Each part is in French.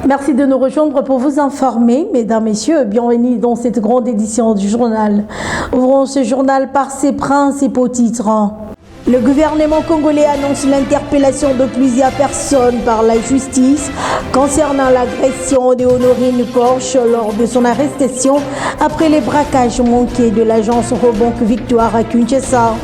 Merci de nous rejoindre pour vous informer, mesdames, messieurs. Bienvenue dans cette grande édition du journal. Ouvrons ce journal par ses principaux titres. Le gouvernement congolais annonce l'interpellation de plusieurs personnes par la justice concernant l'agression de Honorine Porsche lors de son arrestation après les braquages manqués de l'agence Robank Victoire à Kinshasa.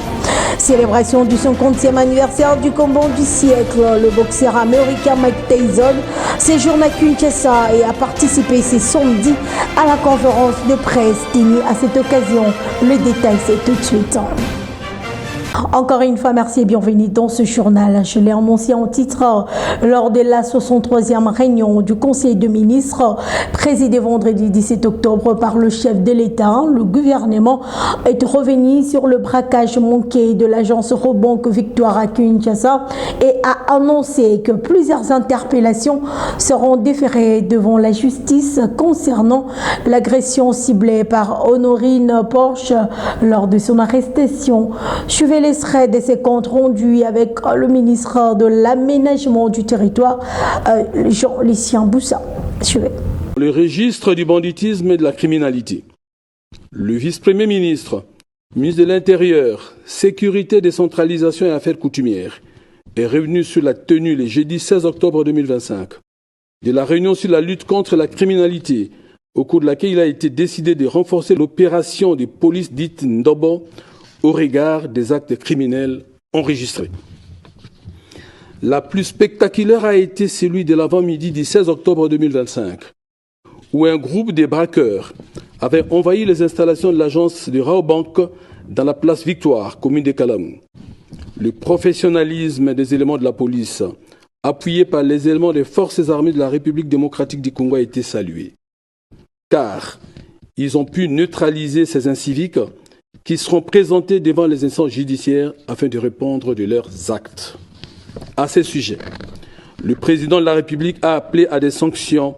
Célébration du 50e anniversaire du combat du siècle, le boxeur américain Mike Tyson séjourne à Kinshasa et a participé ce samedi à la conférence de presse tenue à cette occasion. Le détail, c'est tout de suite. Encore une fois, merci et bienvenue dans ce journal. Je l'ai annoncé en titre lors de la 63e réunion du Conseil des ministres présidée vendredi 17 octobre par le chef de l'État. Le gouvernement est revenu sur le braquage manqué de l'agence Robank Victoire à Kinshasa et a annoncé que plusieurs interpellations seront déférées devant la justice concernant l'agression ciblée par Honorine Porsche lors de son arrestation. Je vais l'extrait de ces comptes rendus avec le ministre de l'Aménagement du Territoire, Jean-Lucien Boussa. Suivez. Le registre du banditisme et de la criminalité. Le vice-premier ministre, ministre de l'Intérieur, Sécurité, Décentralisation et Affaires coutumières, est revenu sur la tenue le jeudi 16 octobre 2025 de la réunion sur la lutte contre la criminalité, au cours de laquelle il a été décidé de renforcer l'opération de police dite Ndobo au regard des actes criminels enregistrés. La plus spectaculaire a été celui de l'avant-midi du 16 octobre 2025, où un groupe de braqueurs avait envahi les installations de l'agence de Robank dans la place Victoire, commune de Kalamou. Le professionnalisme des éléments de la police, appuyé par les éléments des forces armées de la République démocratique du Congo, a été salué. Car ils ont pu neutraliser ces inciviques qui seront présentés devant les instances judiciaires afin de répondre de leurs actes. À ce sujet, le président de la République a appelé à des sanctions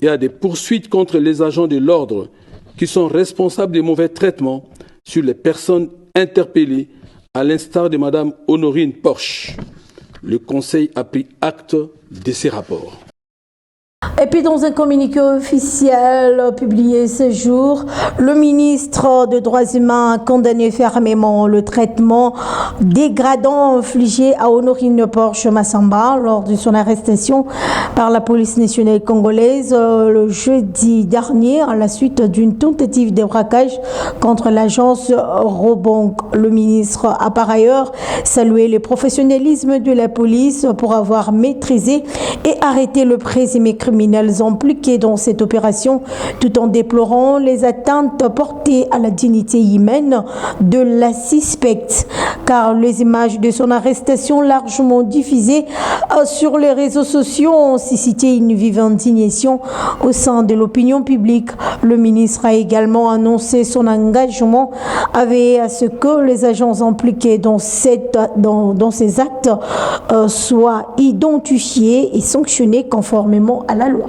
et à des poursuites contre les agents de l'ordre qui sont responsables des mauvais traitements sur les personnes interpellées, à l'instar de Mme Honorine Porsche. Le Conseil a pris acte de ces rapports. Et puis dans un communiqué officiel publié ce jour, le ministre des Droits humains a condamné fermement le traitement dégradant infligé à Honorine Porsche Massamba lors de son arrestation par la police nationale congolaise le jeudi dernier à la suite d'une tentative de braquage contre l'agence Robank. Le ministre a par ailleurs salué le professionnalisme de la police pour avoir maîtrisé et arrêté le présumé criminel impliqués dans cette opération, tout en déplorant les atteintes portées à la dignité humaine de la suspecte, car les images de son arrestation largement diffusées sur les réseaux sociaux ont suscité une vive indignation au sein de l'opinion publique. Le ministre a également annoncé son engagement à veiller à ce que les agents impliqués dans ces actes soient identifiés et sanctionnés conformément à la loi.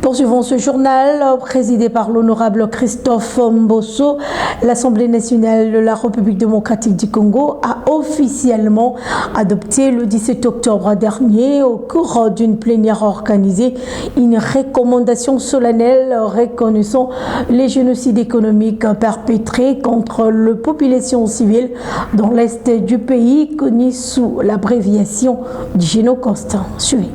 Poursuivons ce journal présidé par l'honorable Christophe Mbosso. L'Assemblée nationale de la République démocratique du Congo a officiellement adopté le 17 octobre dernier, au cours d'une plénière organisée, une recommandation solennelle reconnaissant les génocides économiques perpétrés contre la population civile dans l'est du pays, connu sous l'abréviation du Génocoste. Suivez.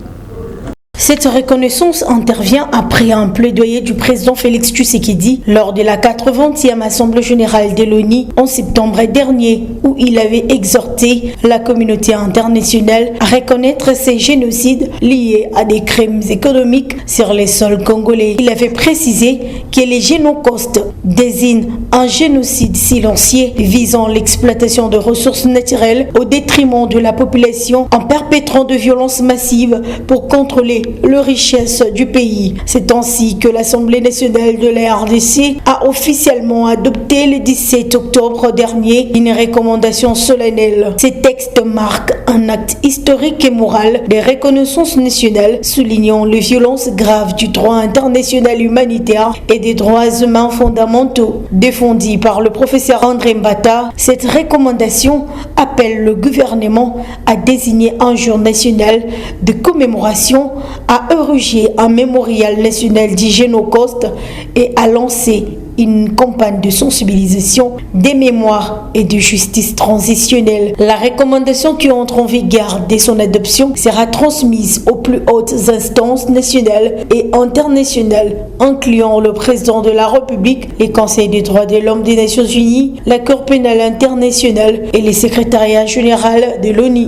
Cette reconnaissance intervient après un plaidoyer du président Félix Tshisekedi lors de la 80e Assemblée générale de l'ONU en septembre dernier, où il avait exhorté la communauté internationale à reconnaître ces génocides liés à des crimes économiques sur les sols congolais. Il avait précisé que les génocides désignent un génocide silencieux visant l'exploitation de ressources naturelles au détriment de la population en perpétrant de violences massives pour contrôler les richesses du pays. C'est ainsi que l'Assemblée nationale de la RDC a officiellement adopté le 17 octobre dernier une recommandation solennelle. Ces textes marquent un acte historique et moral de reconnaissance nationale, soulignant les violences graves du droit international humanitaire et des droits humains fondamentaux. Défendue par le professeur André Mbata, cette recommandation appelle le gouvernement à désigner un jour national de commémoration, à ériger un mémorial national du Génocide et à lancer une campagne de sensibilisation, des mémoires et de justice transitionnelle. La recommandation qui entre en vigueur dès son adoption sera transmise aux plus hautes instances nationales et internationales, incluant le président de la République, les conseils des droits de l'homme des Nations Unies, la Cour pénale internationale et les secrétariats généraux de l'ONU.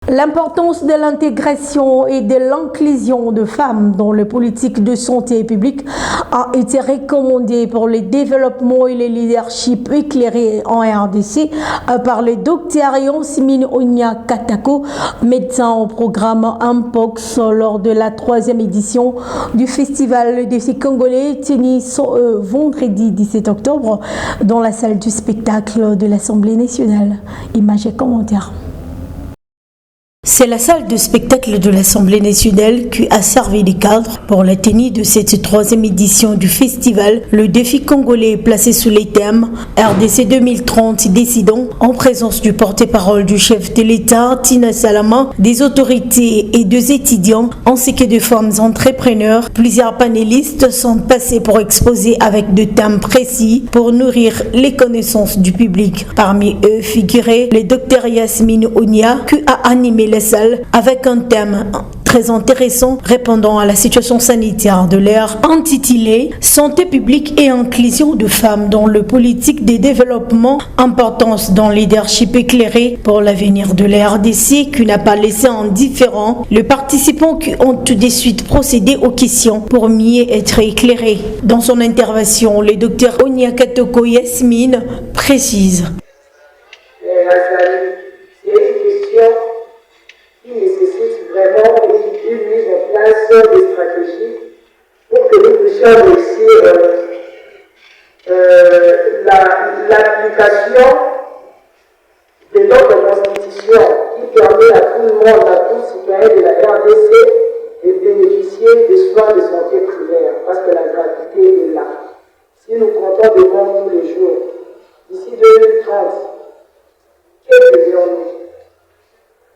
L'importance de l'intégration et de l'inclusion de femmes dans les politiques de santé publique a été recommandée pour le développement et le leadership éclairé en RDC par le docteur Yasmine Onia Katako, médecin au programme Impox, lors de la 3e édition du festival de ces Congolais tenu vendredi 17 octobre dans la salle du spectacle de l'Assemblée nationale. Images et commentaires. C'est la salle de spectacle de l'Assemblée nationale qui a servi de cadre pour la tenue de cette 3e édition du festival. Le défi congolais est placé sous les thèmes RDC 2030 décidant, en présence du porte-parole du chef de l'État, Tina Salama, des autorités et des étudiants, ainsi que de femmes entrepreneurs. Plusieurs panélistes sont passés pour exposer avec des thèmes précis pour nourrir les connaissances du public. Parmi eux figurait le docteur Yasmine Onia qui a animé la salle avec un thème très intéressant répondant à la situation sanitaire de l'ère intitulé Santé publique et inclusion de femmes dans le politique de développement, importance dans le leadership éclairé pour l'avenir de la RDC qui n'a pas laissé indifférent les participants qui ont tout de suite procédé aux questions pour mieux être éclairés. Dans son intervention, le docteur Onia Katoko Yasmine précise. C'est une question qui nécessite vraiment une mise en place des stratégies pour que nous puissions réussir l'application de notre constitution qui permet à tout le monde, à tout citoyen de la RDC de bénéficier des soins de santé primaire parce que la gratuité est là. Si nous comptons devant tous les jours, d'ici 2030, que devions-nous?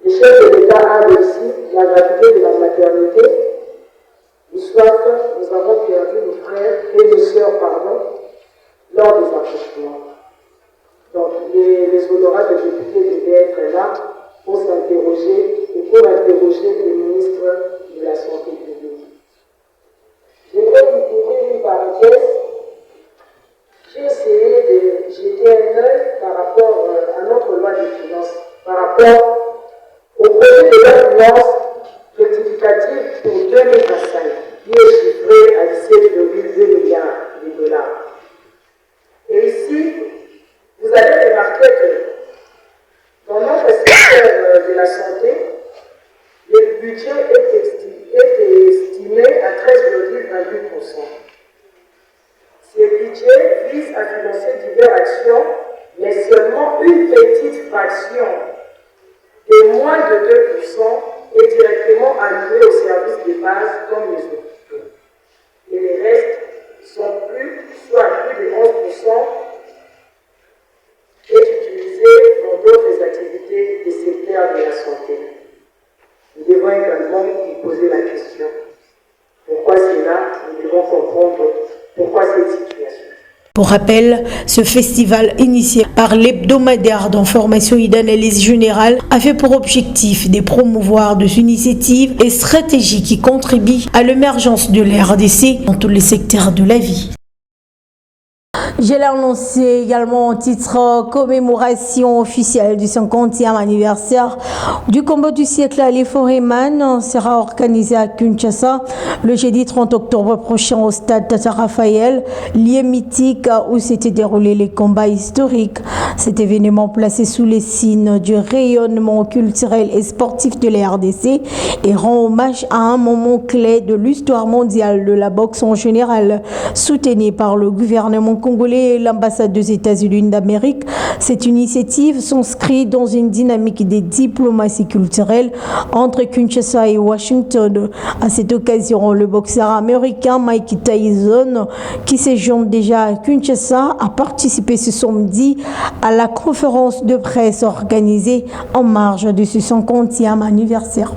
Le chef de l'État a réussi la gratuité de la maternité. Soit nous avons perdu nos frères et nos sœurs, lors des accouchements. Donc les honorables députés devaient être là pour s'interroger et pour interroger le ministre de la Santé publique. J'aimerais vous ouvrir une parenthèse. J'ai essayé de jeter un œil par rapport à notre loi de finances, par rapport au projet de loi de finances rectificative pour 2025, qui est chiffré à 17,2 milliards de dollars. Et ici, vous allez remarquer que dans notre secteur de la santé, le budget est estimé à 13,28%. Ces budgets visent à financer diverses actions, mais seulement une petite fraction de moins de 2% est directement alloué aux services de base comme les hôpitaux. Et les restes sont soit plus de 11% est utilisé dans d'autres activités des secteurs de la santé. Nous devons également nous poser la question. Pourquoi cela? Nous devons comprendre pourquoi cette situation. Pour rappel, ce festival initié par l'hebdomadaire d'information et d'analyse générale avait pour objectif de promouvoir des initiatives et stratégies qui contribuent à l'émergence de la RDC dans tous les secteurs de la vie. Je l'ai annoncé également en titre commémoration officielle du 50e anniversaire du combat du siècle à l'Eforeman sera organisé à Kinshasa le jeudi 30 octobre prochain au stade Tata Raphaël, lieu mythique où s'étaient déroulés les combats historiques. Cet événement placé sous les signes du rayonnement culturel et sportif de la RDC et rend hommage à un moment clé de l'histoire mondiale de la boxe en général, soutenu par le gouvernement congolais et l'ambassade des États-Unis d'Amérique. Cette initiative s'inscrit dans une dynamique de diplomatie culturelle entre Kinshasa et Washington. À cette occasion, le boxeur américain Mike Tyson, qui séjourne déjà à Kinshasa, a participé ce samedi à la conférence de presse organisée en marge de ce 50e anniversaire.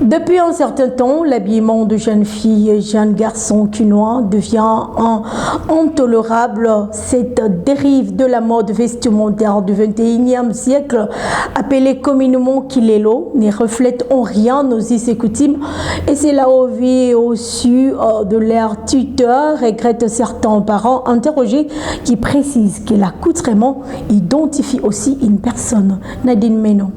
Depuis un certain temps, l'habillement de jeunes filles et jeunes garçons kinois devient intolérable. Cette dérive de la mode vestimentaire du XXIe siècle, appelée communément kilelo, ne reflète en rien nos us et coutumes. Et c'est là au vu et au su de leurs tuteurs, regrettent certains parents interrogés qui précisent que l'accoutrement identifie aussi une personne. Nadine Menon.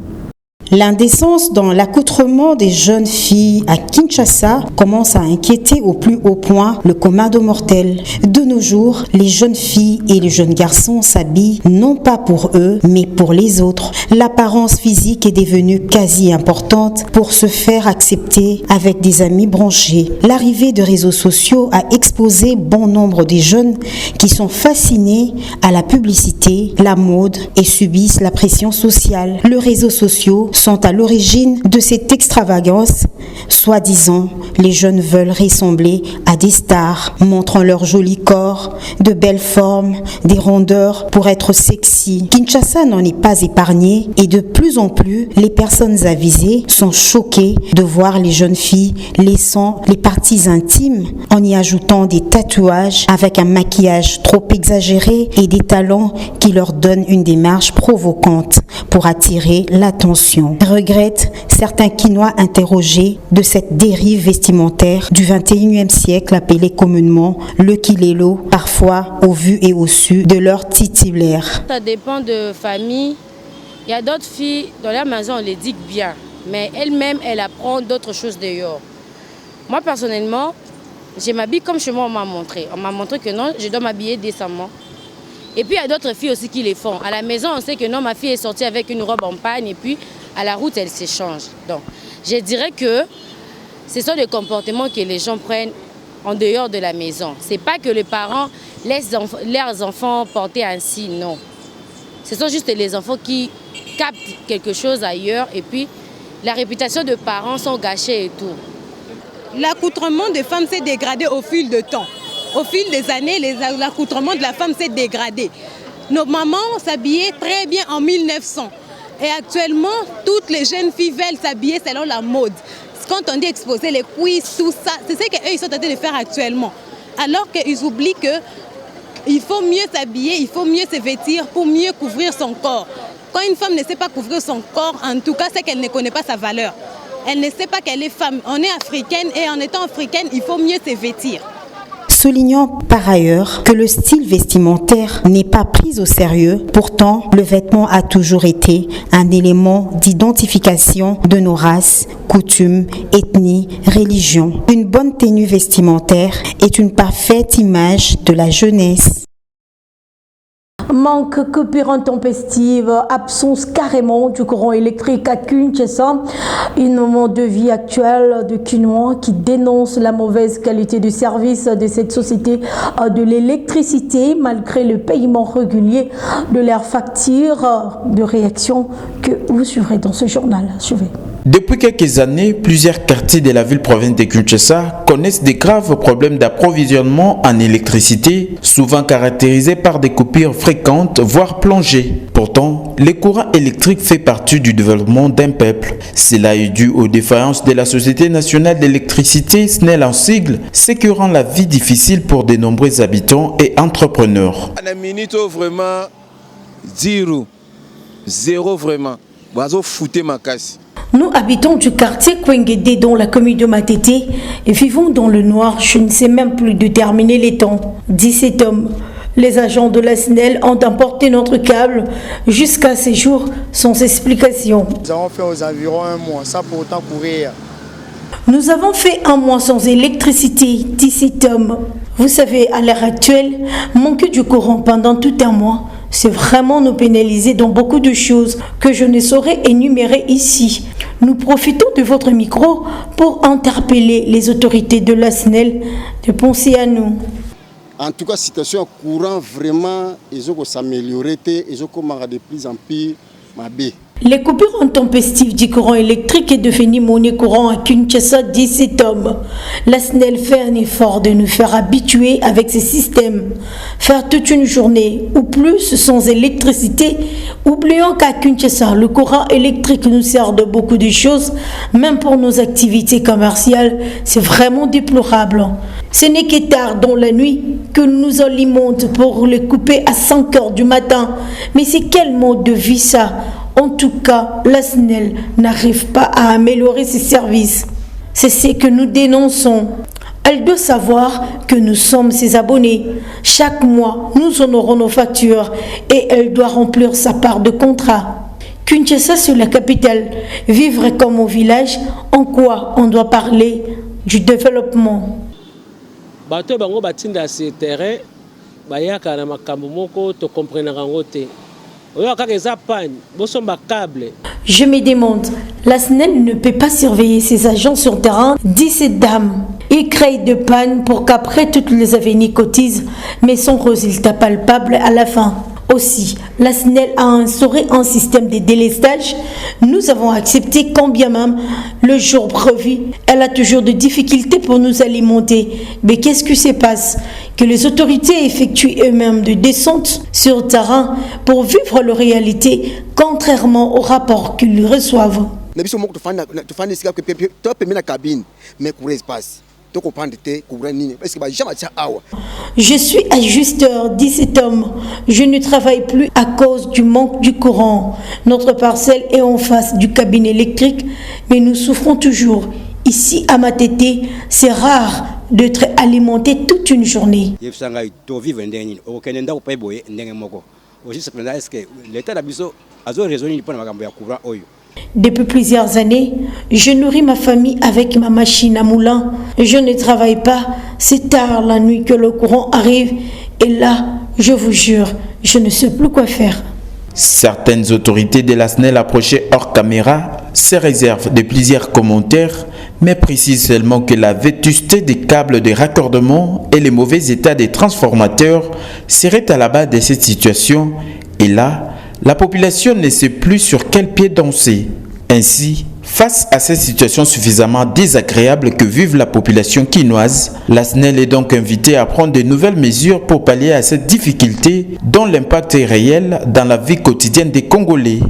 L'indécence dans l'accoutrement des jeunes filles à Kinshasa commence à inquiéter au plus haut point le commun des mortels. De nos jours, les jeunes filles et les jeunes garçons s'habillent non pas pour eux, mais pour les autres. L'apparence physique est devenue quasi importante pour se faire accepter avec des amis branchés. L'arrivée de réseaux sociaux a exposé bon nombre des jeunes qui sont fascinés à la publicité, la mode et subissent la pression sociale. Les réseaux sociaux sont à l'origine de cette extravagance. Soi-disant, les jeunes veulent ressembler à des stars, montrant leur joli corps, de belles formes, des rondeurs pour être sexy. Kinshasa n'en est pas épargné et de plus en plus, les personnes avisées sont choquées de voir les jeunes filles laissant les parties intimes en y ajoutant des tatouages avec un maquillage trop exagéré et des talons qui leur donnent une démarche provocante pour attirer l'attention. Regrettent certains Kinois interrogés de cette dérive vestimentaire du XXIe siècle appelée communément le kilelo, parfois au vu et au su de leur titulaire. Ça dépend de famille. Il y a d'autres filles, dans leur maison, on les dit bien, mais elle-même, elle apprend d'autres choses dehors. Moi, personnellement, je m'habille comme chez moi, on m'a montré. On m'a montré que non, je dois m'habiller décemment. Et puis, il y a d'autres filles aussi qui les font. À la maison, on sait que non, ma fille est sortie avec une robe en pagne et puis à la route, elle s'échange. Donc, je dirais que ce sont des comportements que les gens prennent en dehors de la maison. Ce n'est pas que les parents laissent leurs enfants porter ainsi, non. Ce sont juste les enfants qui captent quelque chose ailleurs et puis la réputation de parents sont gâchées et tout. L'accoutrement des femmes s'est dégradé au fil du temps. Au fil des années, l'accoutrement de la femme s'est dégradé. Nos mamans s'habillaient très bien en 1900. Et actuellement, toutes les jeunes filles veulent s'habiller selon la mode. Quand on dit exposer les cuisses, tout ça, c'est ce qu'eux ils sont en train de faire actuellement. Alors qu'ils oublient qu'il faut mieux s'habiller, il faut mieux se vêtir pour mieux couvrir son corps. Quand une femme ne sait pas couvrir son corps, en tout cas, c'est qu'elle ne connaît pas sa valeur. Elle ne sait pas qu'elle est femme. On est africaine et en étant africaine, il faut mieux se vêtir. Soulignant par ailleurs que le style vestimentaire n'est pas pris au sérieux, pourtant le vêtement a toujours été un élément d'identification de nos races, coutumes, ethnies, religions. Une bonne tenue vestimentaire est une parfaite image de la jeunesse. Manque, coupure intempestive, absence carrément du courant électrique à Kinshasa, un moment de vie actuel de Kinois qui dénonce la mauvaise qualité de service de cette société de l'électricité malgré le paiement régulier de leurs factures de réaction que vous suivrez dans ce journal. Suivez. Depuis quelques années, plusieurs quartiers de la ville-province de Kinshasa connaissent de graves problèmes d'approvisionnement en électricité, souvent caractérisés par des coupures fréquentes, voire plongées. Pourtant, le courant électrique fait partie du développement d'un peuple. Cela est dû aux défaillances de la Société nationale d'électricité, SNEL en sigle, ce qui rend la vie difficile pour de nombreux habitants et entrepreneurs. Vraiment, zéro vraiment. Nous habitons du quartier Kwengede dans la commune de Matete et vivons dans le noir. Je ne sais même plus déterminer les temps. 17 hommes. Les agents de la SNEL ont emporté notre câble jusqu'à ces jours sans explication. Nous avons fait aux environs un mois, sans pour autant courir. Nous avons fait un mois sans électricité, dit cet homme. Vous savez, à l'heure actuelle, manquer du courant pendant tout un mois, c'est vraiment nous pénaliser dans beaucoup de choses que je ne saurais énumérer ici. Nous profitons de votre micro pour interpeller les autorités de la SNEL de penser à nous. En tout cas, situation courant vraiment, ils ont s'améliorer, ils ont commencé de plus en plus ma baie. Les coupures intempestives du courant électrique est devenue monnaie courante à Kinshasa, dit cet homme. La SNEL fait un effort de nous faire habituer avec ces systèmes. Faire toute une journée ou plus sans électricité. Oublions qu'à Kinshasa, le courant électrique nous sert de beaucoup de choses, même pour nos activités commerciales. C'est vraiment déplorable. Ce n'est que tard dans la nuit que nous alimentons pour les couper à 5 h du matin. Mais c'est quel mode de vie ça? En tout cas, la SNEL n'arrive pas à améliorer ses services. C'est ce que nous dénonçons. Elle doit savoir que nous sommes ses abonnés. Chaque mois, nous honorons nos factures et elle doit remplir sa part de contrat. Kinshasa, c'est la capitale. Vivre comme au village, en quoi on doit parler du développement? Bato bango batinda ce terrain, bayaka na makambo moko to comprendre ngo te. Je me demande, la SNEL ne peut pas surveiller ses agents sur terrain, dit cette dame. Ils créent de panne pour qu'après toutes les avenirs cotisent, mais sans résultat palpable à la fin. Aussi, la SNEL a instauré un système de délestage. Nous avons accepté quand bien même le jour prévu. Elle a toujours des difficultés pour nous alimenter. Mais qu'est-ce qui se passe? Que les autorités effectuent eux-mêmes des descentes sur le terrain pour vivre leur réalité, contrairement aux rapports qu'ils reçoivent. Je suis ajusteur, dit cet homme. Je ne travaille plus à cause du manque du courant. Notre parcelle est en face du cabinet électrique, mais nous souffrons toujours. Ici, à Matete, c'est rare d'être alimenté toute une journée. Depuis plusieurs années, je nourris ma famille avec ma machine à moulin. Je ne travaille pas. C'est tard la nuit que le courant arrive. Et là, je vous jure, je ne sais plus quoi faire. Certaines autorités de la SNEL approchées hors caméra se réservent de plusieurs commentaires, mais précisent seulement que la vétusté des câbles de raccordement et le mauvais état des transformateurs seraient à la base de cette situation. Et là, la population ne sait plus sur quel pied danser. Ainsi, face à cette situation suffisamment désagréable que vive la population quinoise, la SNEL est donc invitée à prendre de nouvelles mesures pour pallier à cette difficulté dont l'impact est réel dans la vie quotidienne des Congolais.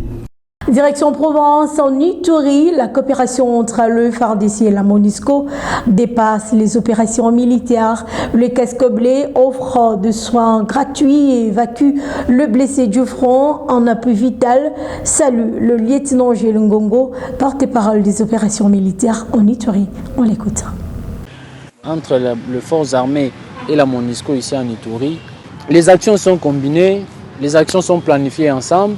Direction Provence, en Ituri, la coopération entre le FARDC et la MONUSCO dépasse les opérations militaires. Le casque bleu offre des soins gratuits et évacue le blessé du front en appui vital. Salut le lieutenant Gilles Ngongo, porte-parole des opérations militaires en Ituri. On l'écoute. Entre les forces armées et la MONUSCO ici en Ituri, les actions sont combinées, les actions sont planifiées ensemble.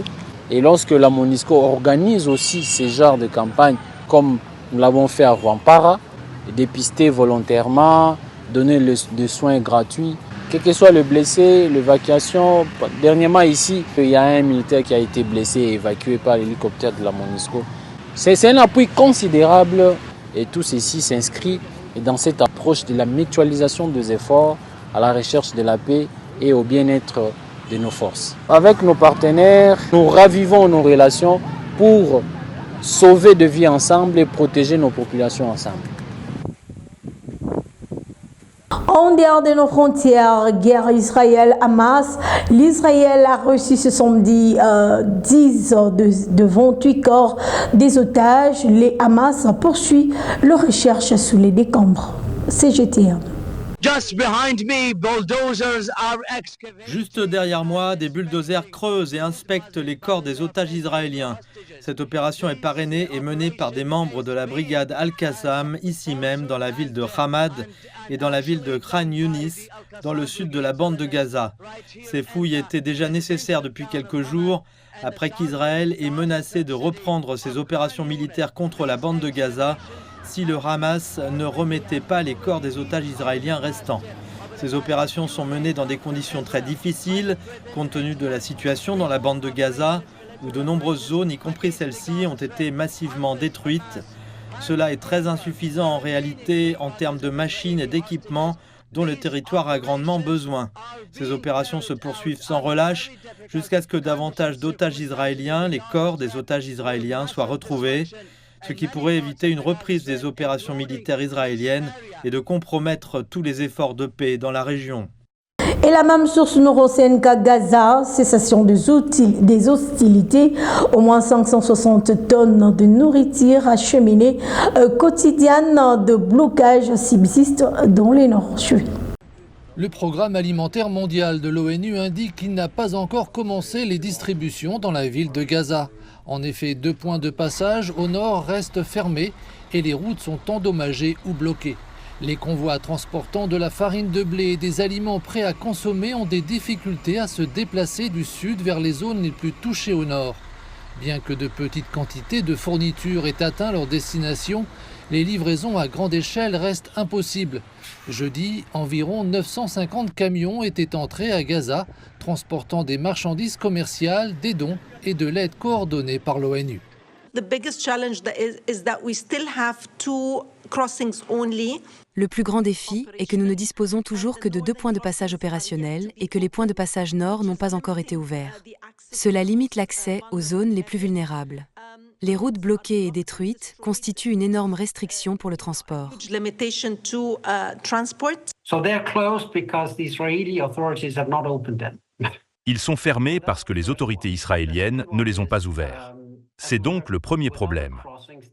Et lorsque la MONUSCO organise aussi ce genre de campagne, comme nous l'avons fait à Rwampara, dépister volontairement, donner des soins gratuits, quel que soit le blessé, l'évacuation. Dernièrement ici, il y a un militaire qui a été blessé et évacué par l'hélicoptère de la MONUSCO. C'est un appui considérable et tout ceci s'inscrit dans cette approche de la mutualisation des efforts à la recherche de la paix et au bien-être de nos forces. Avec nos partenaires, nous ravivons nos relations pour sauver des vies ensemble et protéger nos populations ensemble. En dehors de nos frontières, guerre Israël-Hamas, l'Israël a reçu ce samedi 10 de 28 corps des otages. Les Hamas poursuivent leur recherche sous les décombres. CGTN. Juste derrière moi, des bulldozers creusent et inspectent les corps des otages israéliens. Cette opération est parrainée et menée par des membres de la brigade Al-Qassam, ici même dans la ville de Hamad et dans la ville de Khan Yunis, dans le sud de la bande de Gaza. Ces fouilles étaient déjà nécessaires depuis quelques jours, après qu'Israël ait menacé de reprendre ses opérations militaires contre la bande de Gaza si le Hamas ne remettait pas les corps des otages israéliens restants. Ces opérations sont menées dans des conditions très difficiles, compte tenu de la situation dans la bande de Gaza, où de nombreuses zones, y compris celle-ci, ont été massivement détruites. Cela est très insuffisant en réalité en termes de machines et d'équipements dont le territoire a grandement besoin. Ces opérations se poursuivent sans relâche jusqu'à ce que davantage d'otages israéliens, les corps des otages israéliens, soient retrouvés, ce qui pourrait éviter une reprise des opérations militaires israéliennes et de compromettre tous les efforts de paix dans la région. Et la même source nous renseigne qu'à Gaza, cessation des hostilités, au moins 560 tonnes de nourriture acheminées quotidiennes de blocage subsistent dans les Nord. Le programme alimentaire mondial de l'ONU indique qu'il n'a pas encore commencé les distributions dans la ville de Gaza. En effet, 2 points de passage au nord restent fermés et les routes sont endommagées ou bloquées. Les convois transportant de la farine de blé et des aliments prêts à consommer ont des difficultés à se déplacer du sud vers les zones les plus touchées au nord. Bien que de petites quantités de fournitures aient atteint leur destination, les livraisons à grande échelle restent impossibles. Jeudi, environ 950 camions étaient entrés à Gaza, transportant des marchandises commerciales, des dons et de l'aide coordonnée par l'ONU. Le plus grand défi est que nous ne disposons toujours que de 2 points de passage opérationnels et que les points de passage nord n'ont pas encore été ouverts. Cela limite l'accès aux zones les plus vulnérables. Les routes bloquées et détruites constituent une énorme restriction pour le transport. Ils sont fermés parce que les autorités israéliennes ne les ont pas ouverts. C'est donc le premier problème.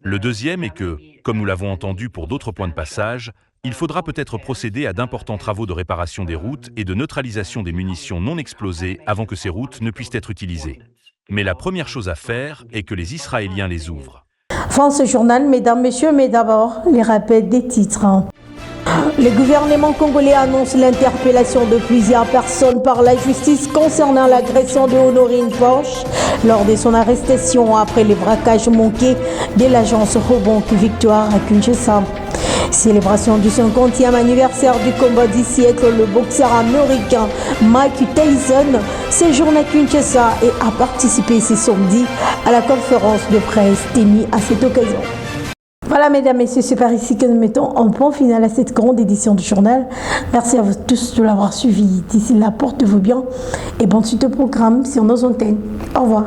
Le deuxième est que, comme nous l'avons entendu pour d'autres points de passage, il faudra peut-être procéder à d'importants travaux de réparation des routes et de neutralisation des munitions non explosées avant que ces routes ne puissent être utilisées. Mais la première chose à faire est que les Israéliens les ouvrent. France Journal, mesdames, messieurs, mais d'abord, les rappels des titres. Le gouvernement congolais annonce l'interpellation de plusieurs personnes par la justice concernant l'agression de Honorine Porsche lors de son arrestation après les braquages manqués de l'agence Robank Victoire à Kinshasa. Célébration du 50e anniversaire du combat du siècle, le boxeur américain Mike Tyson séjourne à Kinshasa et a participé ce samedi à la conférence de presse tenue à cette occasion. Voilà, mesdames, messieurs, c'est par ici que nous mettons un point final à cette grande édition du journal. Merci à vous tous de l'avoir suivi. D'ici là, portez-vous bien et bonne suite au programme sur nos antennes. Au revoir.